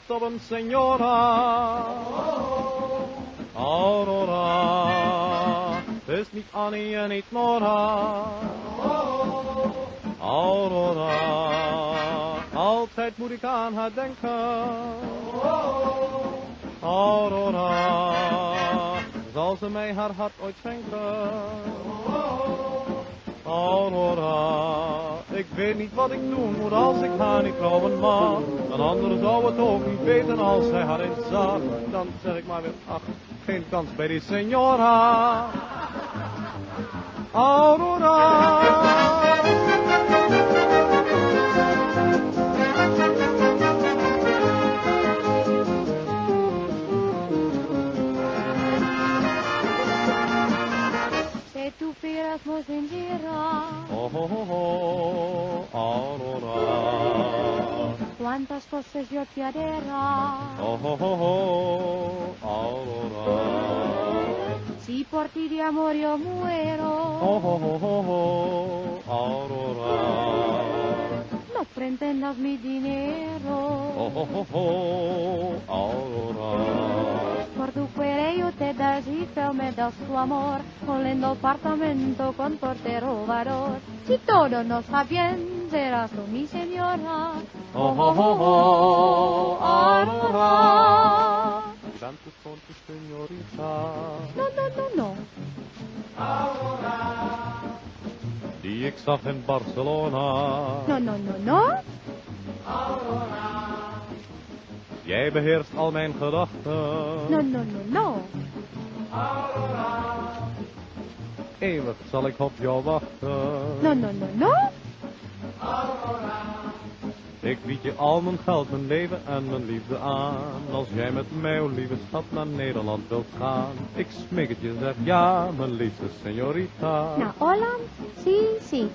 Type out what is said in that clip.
verliefd op een signora. Aurora, het is niet Annie en niet Nora. Aurora, altijd moet ik aan haar denken. Aurora, zal ze mij haar hart ooit schenken? Aurora, ik weet niet wat ik doen moet als ik haar niet trouwen mag. Een ander zou het ook niet weten als hij haar eens zag. Dan zeg ik maar weer, ach, geen kans bij die signora. Aurora. Si tú fueras muy sincera, Oh, oh, oh, oh, Aurora. cuántas cosas yo te hará. Oh, oh, oh, oh, Aurora. Si por ti de amor yo muero, Oh, oh, oh, oh, oh, Aurora. no pretendas mi dinero. Oh, oh, oh, oh, Aurora. Por tu cuello te das y feo me das tu amor, un lindo apartamento con portero varón. Si todo no está bien, serás tú mi señora. Oh, oh, oh, oh, Aurora. Tanto con tu señorita. No, no, no, no. Die ik zag in Barcelona. No, no, no, no. Jij beheerst al mijn gedachten. No, no, no, no. Eeuwig zal ik op jou wachten. No, no, no, no. Ik bied je al mijn geld, mijn leven en mijn liefde aan. Als jij met mij, o lieve schat, naar Nederland wilt gaan. Ik smeek het je, zeg ja, mijn liefste señorita. Naar Holland? Sí, sí.